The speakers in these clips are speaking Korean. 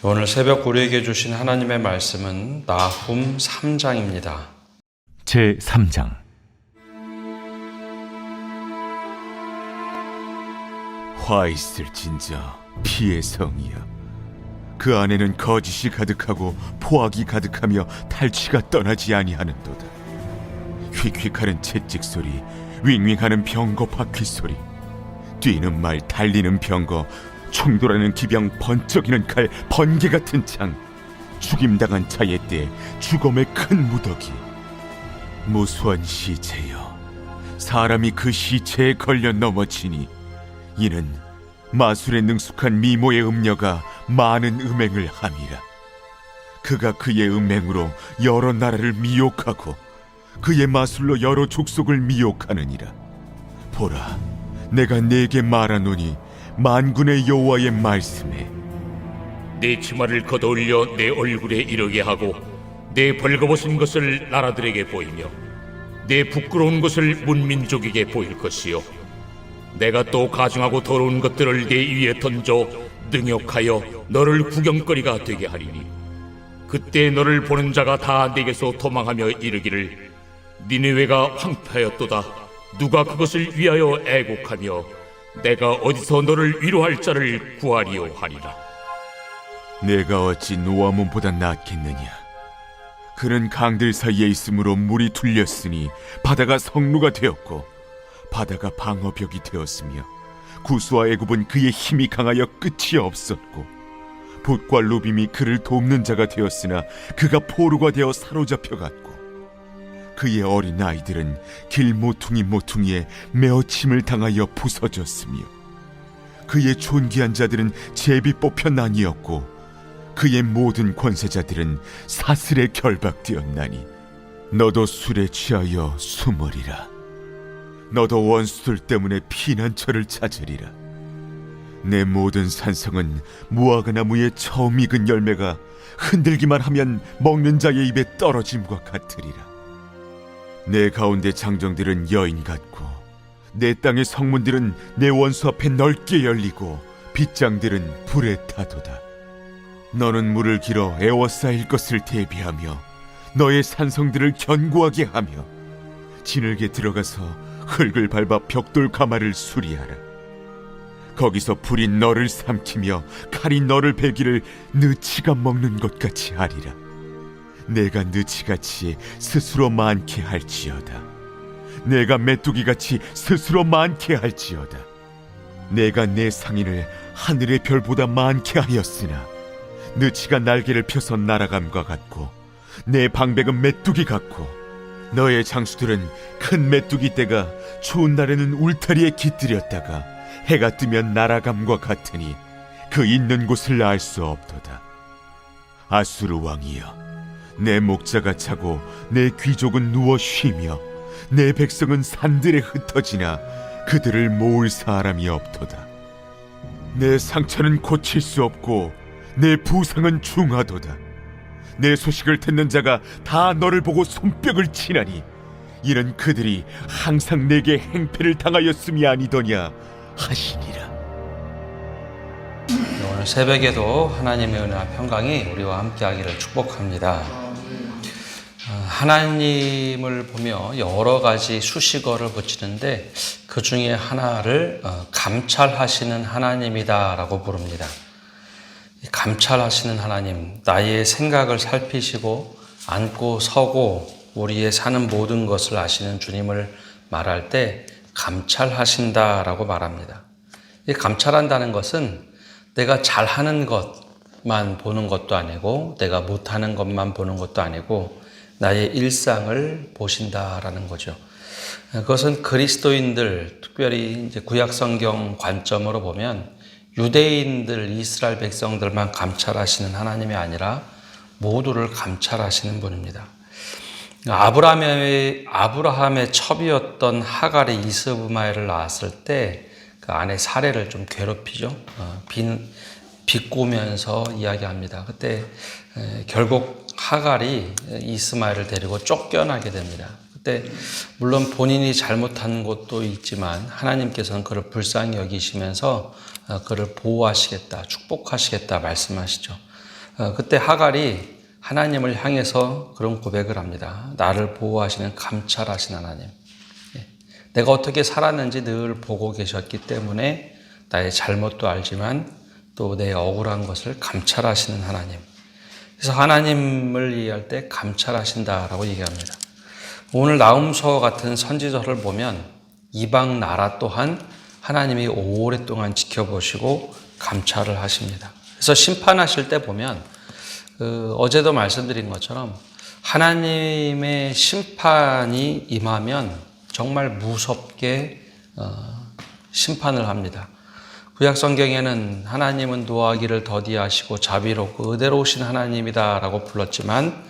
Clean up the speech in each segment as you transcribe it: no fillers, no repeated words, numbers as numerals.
오늘 새벽 우리에게 주신 하나님의 말씀은 나훔 3장입니다. 제3장. 화 있을진저 피의 성이여, 그 안에는 거짓이 가득하고 포악이 가득하며 탈취가 떠나지 아니하는도다. 휙휙하는 채찍 소리, 윙윙하는 병거 바퀴 소리, 뛰는 말, 달리는 병거, 충돌하는 기병, 번쩍이는 칼, 번개 같은 창, 죽임당한 자의 때 죽음의 큰 무더기. 무수한 시체여, 사람이 그 시체에 걸려 넘어지니 이는 마술에 능숙한 미모의 음녀가 많은 음행을 함이라. 그가 그의 음행으로 여러 나라를 미혹하고 그의 마술로 여러 족속을 미혹하느니라. 보라, 내가 네게 말하노니 만군의 여호와의 말씀에 내 치마를 걷어올려 내 얼굴에 이르게 하고 내 벌거벗은 것을 나라들에게 보이며 내 부끄러운 것을 문민족에게 보일 것이요, 내가 또 가증하고 더러운 것들을 내 위에 던져 능욕하여 너를 구경거리가 되게 하리니, 그때 너를 보는 자가 다 내게서 도망하며 이르기를 니느웨가 황폐하였도다. 누가 그것을 위하여 애곡하며 내가 어디서 너를 위로할 자를 구하리요 하리라. 내가 어찌 노아몬보다 낫겠느냐. 그는 강들 사이에 있으므로 물이 툴렸으니 바다가 성루가 되었고 바다가 방어벽이 되었으며 구스와 애굽은 그의 힘이 강하여 끝이 없었고 붓과 루빔이 그를 돕는 자가 되었으나 그가 포로가 되어 사로잡혀갔고 그의 어린 아이들은 길 모퉁이에 메어침을 당하여 부서졌으며 그의 존귀한 자들은 제비 뽑혀 나뉘었고 그의 모든 권세자들은 사슬에 결박되었나니 너도 술에 취하여 숨으리라. 너도 원수들 때문에 피난처를 찾으리라. 내 모든 산성은 무화과 나무의 처음 익은 열매가 흔들기만 하면 먹는 자의 입에 떨어짐과 같으리라. 내 가운데 장정들은 여인 같고 내 땅의 성문들은 내 원수 앞에 넓게 열리고 빗장들은 불에 타도다. 너는 물을 길어 에워싸일 것을 대비하며 너의 산성들을 견고하게 하며 진흙에 들어가서 흙을 밟아 벽돌 가마를 수리하라. 거기서 불이 너를 삼키며 칼이 너를 베기를 느치가 먹는 것 같이 하리라. 내가 느치같이 스스로 많게 할지어다. 내가 메뚜기같이 스스로 많게 할지어다. 내가 내 상인을 하늘의 별보다 많게 하였으나 느치가 날개를 펴서 날아감과 같고 내 방백은 메뚜기 같고 너의 장수들은 큰 메뚜기 떼가 추운 날에는 울타리에 깃들였다가 해가 뜨면 날아감과 같으니 그 있는 곳을 알 수 없도다. 아수르 왕이여, 내 목자가 차고 내 귀족은 누워 쉬며 내 백성은 산들에 흩어지나 그들을 모을 사람이 없도다. 내 상처는 고칠 수 없고 내 부상은 중하도다. 내 소식을 듣는 자가 다 너를 보고 손뼉을 치나니 이는 그들이 항상 내게 행패를 당하였음이 아니더냐 하시니라. 오늘 새벽에도 하나님의 은혜와 평강이 우리와 함께하기를 축복합니다. 하나님을 보며 여러 가지 수식어를 붙이는데 그 중에 하나를 감찰하시는 하나님이다라고 부릅니다. 감찰하시는 하나님, 나의 생각을 살피시고 앉고 서고 우리의 사는 모든 것을 아시는 주님을 말할 때 감찰하신다라고 말합니다. 이 감찰한다는 것은 내가 잘하는 것만 보는 것도 아니고 내가 못하는 것만 보는 것도 아니고 나의 일상을 보신다라는 거죠. 그것은 그리스도인들, 특별히 이제 구약 성경 관점으로 보면 유대인들, 이스라엘 백성들만 감찰하시는 하나님이 아니라 모두를 감찰하시는 분입니다. 아브라함의 첩이었던 하갈이 이스마엘을 낳았을 때 그 아내 사레를 좀 괴롭히죠. 비꼬면서 이야기합니다. 그때 결국 하갈이 이스마엘을 데리고 쫓겨나게 됩니다. 그때 물론 본인이 잘못한 것도 있지만 하나님께서는 그를 불쌍히 여기시면서 그를 보호하시겠다, 축복하시겠다 말씀하시죠. 그때 하갈이 하나님을 향해서 그런 고백을 합니다. 나를 보호하시는 감찰하신 하나님. 내가 어떻게 살았는지 늘 보고 계셨기 때문에 나의 잘못도 알지만 또 내 억울한 것을 감찰하시는 하나님. 그래서 하나님을 이해할 때 감찰하신다라고 얘기합니다. 오늘 나훔서 같은 선지서를 보면 이방 나라 또한 하나님이 오랫동안 지켜보시고 감찰을 하십니다. 그래서 심판하실 때 보면 어제도 말씀드린 것처럼 하나님의 심판이 임하면 정말 무섭게 심판을 합니다. 구약 성경에는 하나님은 노하기를 더디하시고 자비롭고 의대로우신 하나님이다라고 불렀지만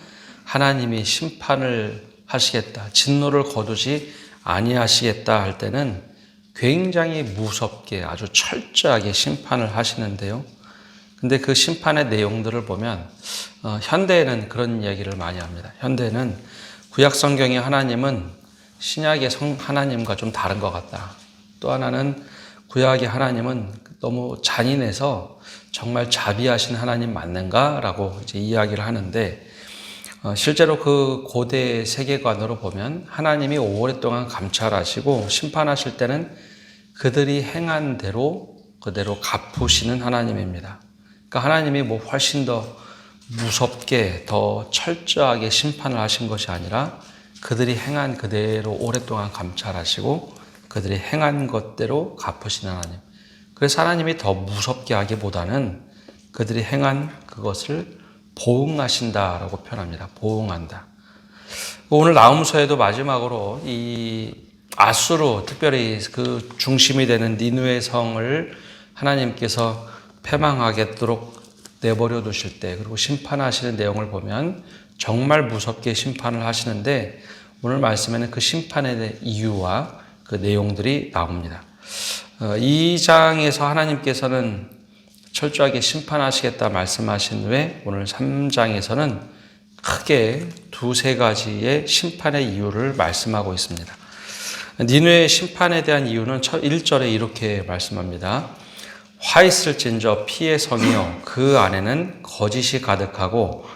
하나님이 심판을 하시겠다, 진노를 거두지 아니하시겠다 할 때는 굉장히 무섭게 아주 철저하게 심판을 하시는데요. 근데 그 심판의 내용들을 보면 현대에는 그런 얘기를 많이 합니다. 현대는 구약 성경의 하나님은 신약의 하나님과 좀 다른 것 같다. 또 하나는 구약의 하나님은 너무 잔인해서 정말 자비하신 하나님 맞는가라고 이제 이야기를 하는데 실제로 그 고대 세계관으로 보면 하나님이 오랫동안 감찰하시고 심판하실 때는 그들이 행한 대로 그대로 갚으시는 하나님입니다. 그러니까 하나님이 뭐 훨씬 더 무섭게 더 철저하게 심판을 하신 것이 아니라 그들이 행한 그대로 오랫동안 감찰하시고 그들이 행한 것대로 갚으시는 하나님. 그래서 하나님이 더 무섭게 하기보다는 그들이 행한 그것을 보응하신다라고 표현합니다. 보응한다. 오늘 나훔서에도 마지막으로 이 아수르, 특별히 그 중심이 되는 니느웨 성을 하나님께서 패망하겠도록 내버려 두실 때, 그리고 심판하시는 내용을 보면 정말 무섭게 심판을 하시는데 오늘 말씀에는 그 심판에 대한 이유와 그 내용들이 나옵니다. 2장에서 하나님께서는 철저하게 심판하시겠다 말씀하신 후에 오늘 3장에서는 크게 두세 가지의 심판의 이유를 말씀하고 있습니다. 니느웨의 심판에 대한 이유는 1절에 이렇게 말씀합니다. 화 있을진저 피의 성이요 그 안에는 거짓이 가득하고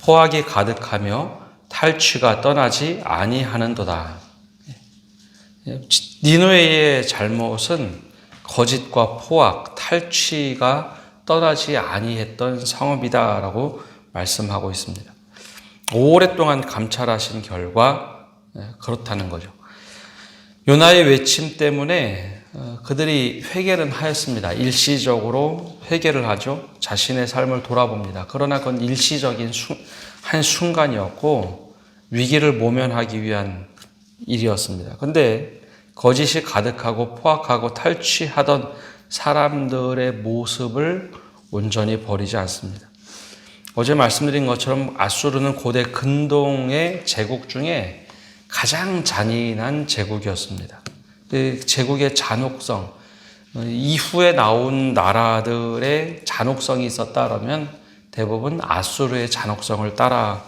포악이 가득하며 탈취가 떠나지 아니하는도다. 니느웨의 잘못은 거짓과 포악, 탈취가 떠나지 아니했던 성읍이다라고 말씀하고 있습니다. 오랫동안 감찰하신 결과 그렇다는 거죠. 요나의 외침 때문에 그들이 회개는 하였습니다. 일시적으로 회개를 하죠. 자신의 삶을 돌아봅니다. 그러나 그건 일시적인 한 순간이었고 위기를 모면하기 위한 일이었습니다. 그런데 거짓이 가득하고 포악하고 탈취하던 사람들의 모습을 온전히 버리지 않습니다. 어제 말씀드린 것처럼 아수르는 고대 근동의 제국 중에 가장 잔인한 제국이었습니다. 그 제국의 잔혹성, 이후에 나온 나라들의 잔혹성이 있었다라면 대부분 아수르의 잔혹성을 따라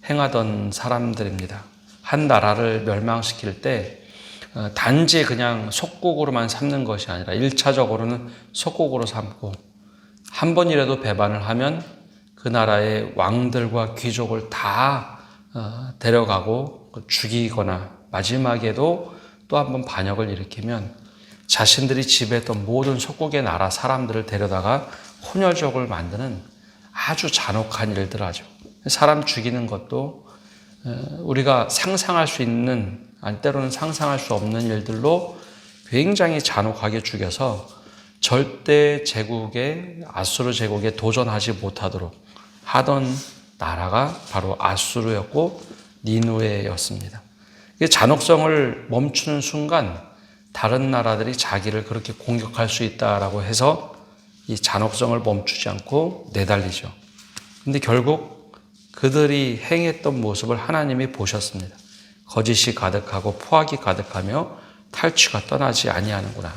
행하던 사람들입니다. 한 나라를 멸망시킬 때 단지 그냥 속국으로만 삼는 것이 아니라 1차적으로는 속국으로 삼고 한 번이라도 배반을 하면 그 나라의 왕들과 귀족을 다 데려가고 죽이거나 마지막에도 또 한 번 반역을 일으키면 자신들이 지배했던 모든 속국의 나라 사람들을 데려다가 혼혈족을 만드는 아주 잔혹한 일들을 하죠. 사람 죽이는 것도 우리가 상상할 수 있는, 때로는 상상할 수 없는 일들로 굉장히 잔혹하게 죽여서 절대 제국에, 아수르 제국에 도전하지 못하도록 하던 나라가 바로 아수르였고 니느웨였습니다. 잔혹성을 멈추는 순간 다른 나라들이 자기를 그렇게 공격할 수 있다라고 해서 이 잔혹성을 멈추지 않고 내달리죠. 근데 결국 그들이 행했던 모습을 하나님이 보셨습니다. 거짓이 가득하고 포악이 가득하며 탈취가 떠나지 아니하는구나.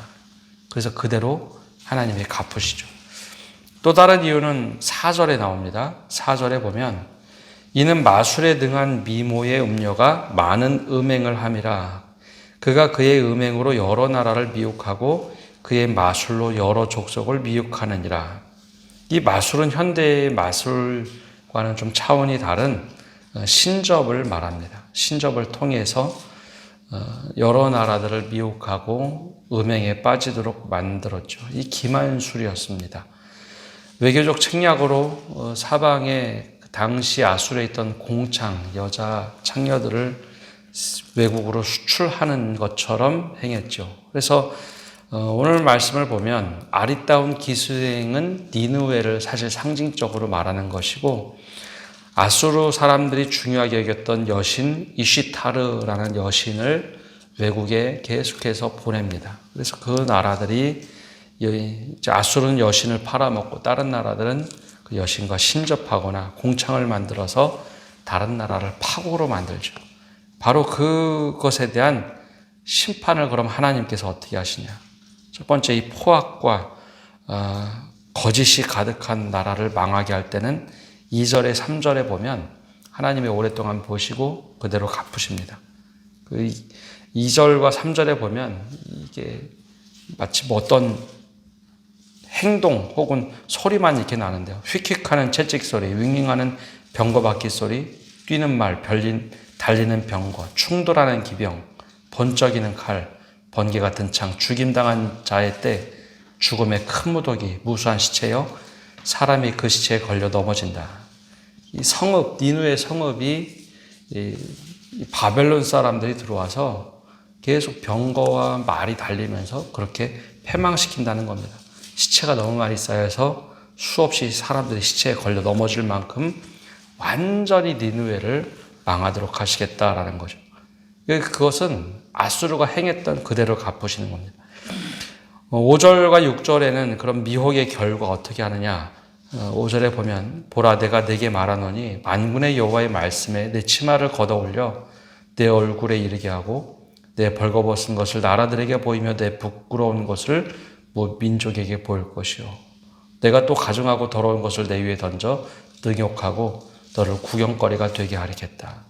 그래서 그대로 하나님이 갚으시죠. 또 다른 이유는 4절에 나옵니다. 4절에 보면 이는 마술에 등한 미모의 음녀가 많은 음행을 함이라. 그가 그의 음행으로 여러 나라를 미혹하고 그의 마술로 여러 족속을 미혹하느니라. 이 마술은 현대의 마술과는 좀 차원이 다른 신접을 말합니다. 신접을 통해서 여러 나라들을 미혹하고 음행에 빠지도록 만들었죠. 이 기만술이었습니다. 외교적 책략으로 사방에 당시 아술에 있던 공창, 여자 창녀들을 외국으로 수출하는 것처럼 행했죠. 그래서 오늘 말씀을 보면 아리따운 기수행은 니느웨를 사실 상징적으로 말하는 것이고, 아수르 사람들이 중요하게 여겼던 여신 이시타르라는 여신을 외국에 계속해서 보냅니다. 그래서 그 나라들이 아수르는 여신을 팔아먹고 다른 나라들은 그 여신과 신접하거나 공창을 만들어서 다른 나라를 파국으로 만들죠. 바로 그것에 대한 심판을 그럼 하나님께서 어떻게 하시냐? 첫 번째, 이 포악과 거짓이 가득한 나라를 망하게 할 때는 2절에 3절에 보면 하나님이 오랫동안 보시고 그대로 갚으십니다. 그 2절과 3절에 보면 이게 마치 뭐 어떤 행동 혹은 소리만 이렇게 나는데요. 휙휙하는 채찍 소리, 윙윙하는 병거 바퀴 소리, 뛰는 말, 달리는 병거, 충돌하는 기병, 번쩍이는 칼, 번개 같은 창, 죽임당한 자의 때 죽음의 큰 무더기, 무수한 시체여 사람이 그 시체에 걸려 넘어진다. 이 성읍, 니느웨 성읍이 이 바벨론 사람들이 들어와서 계속 병거와 말이 달리면서 그렇게 패망시킨다는 겁니다. 시체가 너무 많이 쌓여서 수없이 사람들이 시체에 걸려 넘어질 만큼 완전히 니느웨를 망하도록 하시겠다라는 거죠. 그것은 아수르가 행했던 그대로 갚으시는 겁니다. 5절과 6절에는 그런 미혹의 결과 어떻게 하느냐? 5절에 보면 보라 내가 네게 말하노니 만군의 여호와의 말씀에 내 치마를 걷어올려 내 얼굴에 이르게 하고 내 벌거벗은 것을 나라들에게 보이며 내 부끄러운 것을 민족에게 보일 것이요 내가 또 가증하고 더러운 것을 내 위에 던져 능욕하고 너를 구경거리가 되게 하리겠다.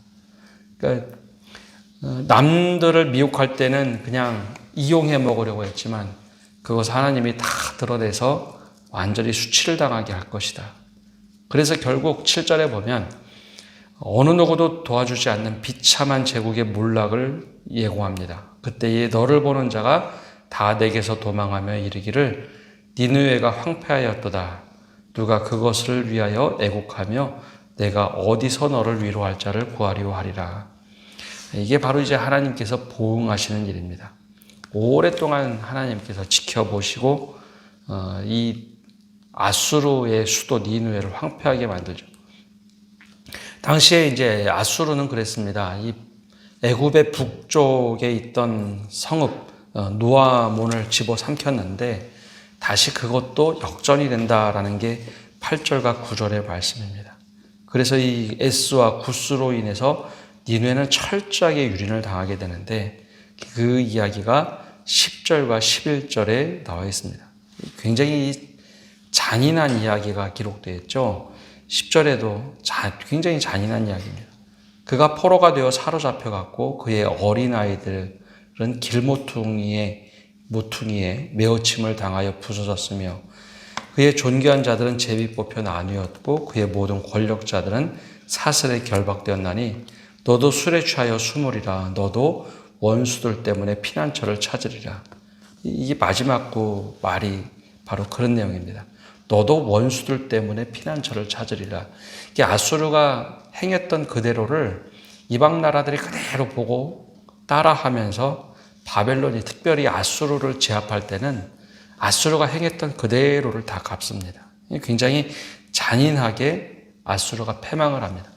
그러니까 남들을 미혹할 때는 그냥 이용해 먹으려고 했지만 그것을 하나님이 다 드러내서 완전히 수치를 당하게 할 것이다. 그래서 결국 7절에 보면 어느 누구도 도와주지 않는 비참한 제국의 몰락을 예고합니다. 그때에 너를 보는 자가 다 내게서 도망하며 이르기를 니느웨가 황폐하였도다. 누가 그것을 위하여 애곡하며 내가 어디서 너를 위로할 자를 구하리오 하리라. 이게 바로 이제 하나님께서 보응하시는 일입니다. 오랫동안 하나님께서 지켜보시고 이 아수르의 수도 니느웨를 황폐하게 만들죠. 당시에 이제 아수르는 그랬습니다. 이 애굽의 북쪽에 있던 성읍 노아몬을 집어삼켰는데 다시 그것도 역전이 된다라는 게 8절과 9절의 말씀입니다. 그래서 이 에스와 구스로 인해서 니느웨는 철저하게 유린을 당하게 되는데 그 이야기가 10절과 11절에 나와 있습니다. 굉장히 잔인한 이야기가 기록되어 있죠. 10절에도 굉장히 잔인한 이야기입니다. 그가 포로가 되어 사로잡혀갔고 그의 어린아이들은 길모퉁이에 메어침을 당하여 부서졌으며 그의 존귀한 자들은 제비 뽑혀 나뉘었고 그의 모든 권력자들은 사슬에 결박되었나니 너도 술에 취하여 숨으리라. 너도 원수들 때문에 피난처를 찾으리라. 이게 마지막 구 말이 바로 그런 내용입니다. 너도 원수들 때문에 피난처를 찾으리라. 이게 아수르가 행했던 그대로를 이방 나라들이 그대로 보고 따라하면서 바벨론이 특별히 아수르를 제압할 때는 아수르가 행했던 그대로를 다 갚습니다. 굉장히 잔인하게 아수르가 패망을 합니다.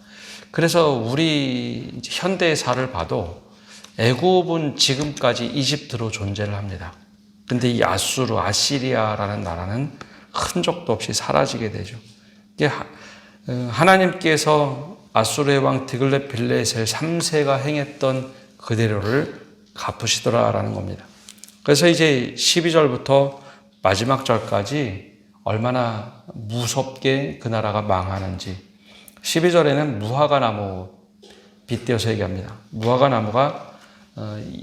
그래서 우리 현대사를 봐도 애굽은 지금까지 이집트로 존재를 합니다. 근데 이 아수르, 아시리아라는 나라는 흔적도 없이 사라지게 되죠. 이게 하나님께서 아수르의 왕 드글렛빌레셀 3세가 행했던 그대로를 갚으시더라라는 겁니다. 그래서 이제 12절부터 마지막 절까지 얼마나 무섭게 그 나라가 망하는지 12절에는 무화과 나무 빗대어서 얘기합니다. 무화과 나무가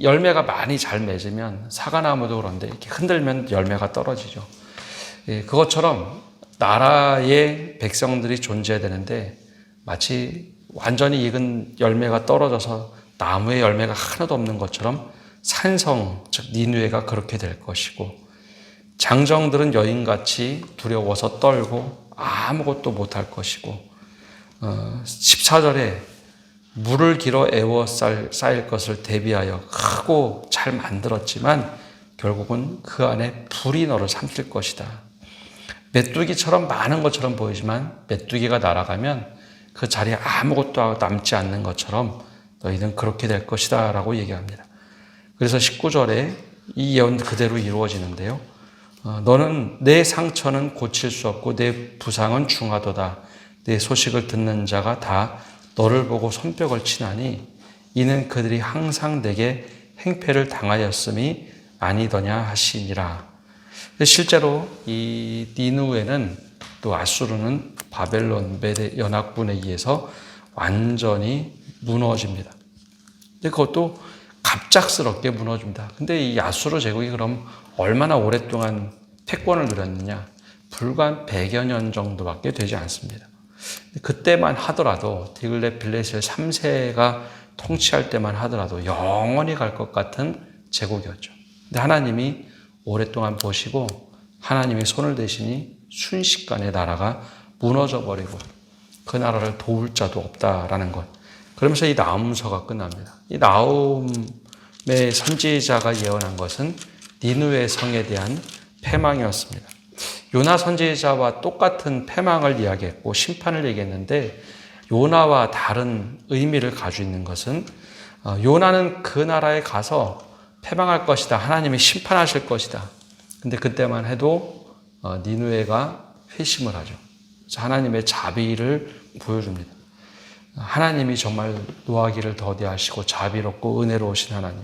열매가 많이 잘 맺으면 사과나무도 그런데 이렇게 흔들면 열매가 떨어지죠. 그것처럼 나라의 백성들이 존재해야 되는데 마치 완전히 익은 열매가 떨어져서 나무에 열매가 하나도 없는 것처럼 산성, 즉 니느웨가 그렇게 될 것이고, 장정들은 여인같이 두려워서 떨고 아무것도 못할 것이고, 14절에 물을 길어 애워 쌓일 것을 대비하여 크고 잘 만들었지만 결국은 그 안에 불이 너를 삼킬 것이다. 메뚜기처럼 많은 것처럼 보이지만 메뚜기가 날아가면 그 자리에 아무것도 남지 않는 것처럼 너희는 그렇게 될 것이다 라고 얘기합니다. 그래서 19절에 이 예언 그대로 이루어지는데요. 너는 내 상처는 고칠 수 없고 내 부상은 중하도다. 내 소식을 듣는 자가 다 너를 보고 손뼉을 치나니 이는 그들이 항상 내게 행패를 당하였음이 아니더냐 하시니라. 실제로 이 니느웨는 또 아수르는 바벨론 메대 연합군에 의해서 완전히 무너집니다. 근데 그것도 갑작스럽게 무너집니다. 근데 이 아수르 제국이 그럼 얼마나 오랫동안 패권을 누렸느냐? 불과 한 100여 년 정도밖에 되지 않습니다. 그때만 하더라도 디글렛필레셀 3세가 통치할 때만 하더라도 영원히 갈 것 같은 제국이었죠. 근데 하나님이 오랫동안 보시고 하나님이 손을 대시니 순식간에 나라가 무너져 버리고 그 나라를 도울 자도 없다라는 것. 그러면서 이 나훔서가 끝납니다. 이 나훔의 선지자가 예언한 것은 니느웨 성에 대한 패망이었습니다. 요나 선지자와 똑같은 패망을 이야기했고 심판을 얘기했는데 요나와 다른 의미를 가지고 있는 것은 요나는 그 나라에 가서 패망할 것이다. 하나님이 심판하실 것이다. 근데 그때만 해도 니느웨가 회심을 하죠. 그래서 하나님의 자비를 보여줍니다. 하나님이 정말 노하기를 더디하시고 자비롭고 은혜로우신 하나님.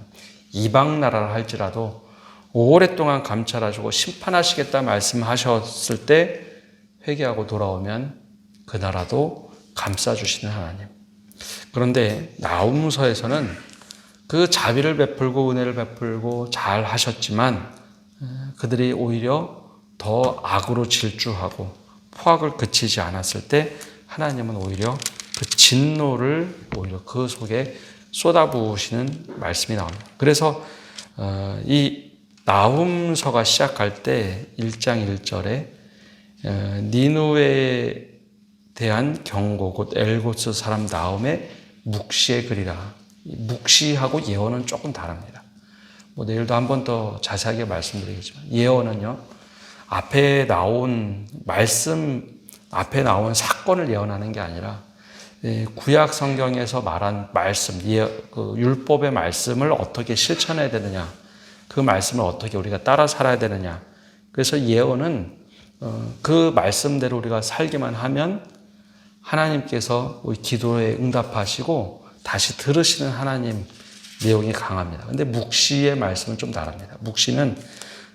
이방 나라를 할지라도 오랫동안 감찰하시고 심판하시겠다 말씀하셨을 때 회개하고 돌아오면 그 나라도 감싸주시는 하나님. 그런데 나훔서에서는 그 자비를 베풀고 은혜를 베풀고 잘 하셨지만 그들이 오히려 더 악으로 질주하고 포악을 그치지 않았을 때 하나님은 오히려 그 진노를 오히려 그 속에 쏟아부으시는 말씀이 나옵니다. 그래서 이 나훔서가 시작할 때 1장 1절에 니느웨에 대한 경고 곧 엘고스 사람 나훔의 묵시의 글이라. 묵시하고 예언은 조금 다릅니다. 내일도 한 번 더 자세하게 말씀드리겠지만 예언은요, 앞에 나온 말씀, 앞에 나온 사건을 예언하는 게 아니라 구약 성경에서 말한 말씀, 그 율법의 말씀을 어떻게 실천해야 되느냐, 그 말씀을 어떻게 우리가 따라 살아야 되느냐. 그래서 예언은 그 말씀대로 우리가 살기만 하면 하나님께서 우리 기도에 응답하시고 다시 들으시는 하나님 내용이 강합니다. 근데 묵시의 말씀은 좀 다릅니다. 묵시는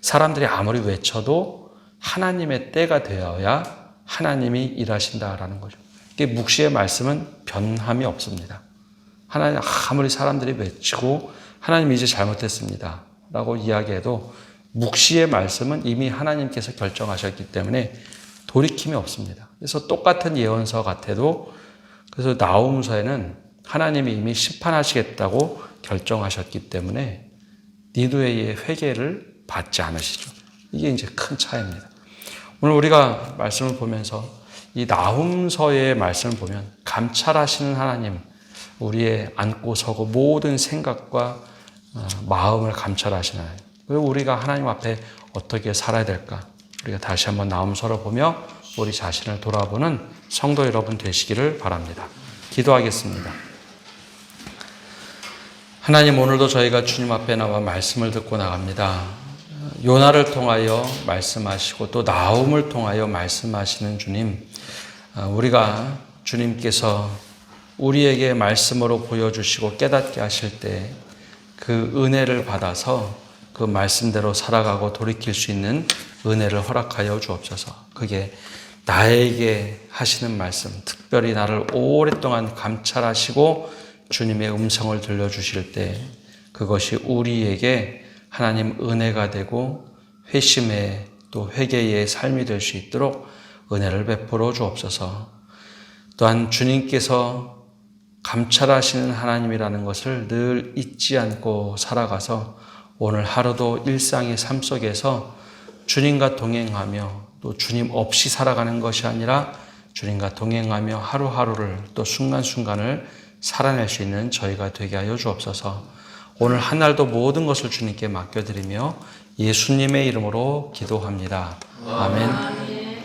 사람들이 아무리 외쳐도 하나님의 때가 되어야 하나님이 일하신다라는 거죠. 묵시의 말씀은 변함이 없습니다. 하나님 아무리 사람들이 외치고 하나님 이제 잘못했습니다 라고 이야기해도 묵시의 말씀은 이미 하나님께서 결정하셨기 때문에 돌이킴이 없습니다. 그래서 똑같은 예언서 같아도 그래서 나훔서에는 하나님이 이미 심판하시겠다고 결정하셨기 때문에 니느웨의 회개를 받지 않으시죠. 이게 이제 큰 차이입니다. 오늘 우리가 말씀을 보면서 이 나훔서의 말씀을 보면 감찰하시는 하나님, 우리의 앉고 서고 모든 생각과 마음을 감찰하시는 하나님. 그리고 우리가 하나님 앞에 어떻게 살아야 될까? 우리가 다시 한번 나훔서를 보며 우리 자신을 돌아보는 성도 여러분 되시기를 바랍니다. 기도하겠습니다. 하나님, 오늘도 저희가 주님 앞에 나와 말씀을 듣고 나갑니다. 요나를 통하여 말씀하시고 또 나훔을 통하여 말씀하시는 주님, 우리가 주님께서 우리에게 말씀으로 보여주시고 깨닫게 하실 때 그 은혜를 받아서 그 말씀대로 살아가고 돌이킬 수 있는 은혜를 허락하여 주옵소서. 그게 나에게 하시는 말씀, 특별히 나를 오랫동안 감찰하시고 주님의 음성을 들려주실 때 그것이 우리에게 하나님 은혜가 되고 회심의 또 회개의 삶이 될 수 있도록 은혜를 베풀어 주옵소서. 또한 주님께서 감찰하시는 하나님이라는 것을 늘 잊지 않고 살아가서 오늘 하루도 일상의 삶 속에서 주님과 동행하며 또 주님 없이 살아가는 것이 아니라 주님과 동행하며 하루하루를 또 순간순간을 살아낼 수 있는 저희가 되게 하여 주옵소서. 오늘 한 날도 모든 것을 주님께 맡겨드리며 예수님의 이름으로 기도합니다. 아멘.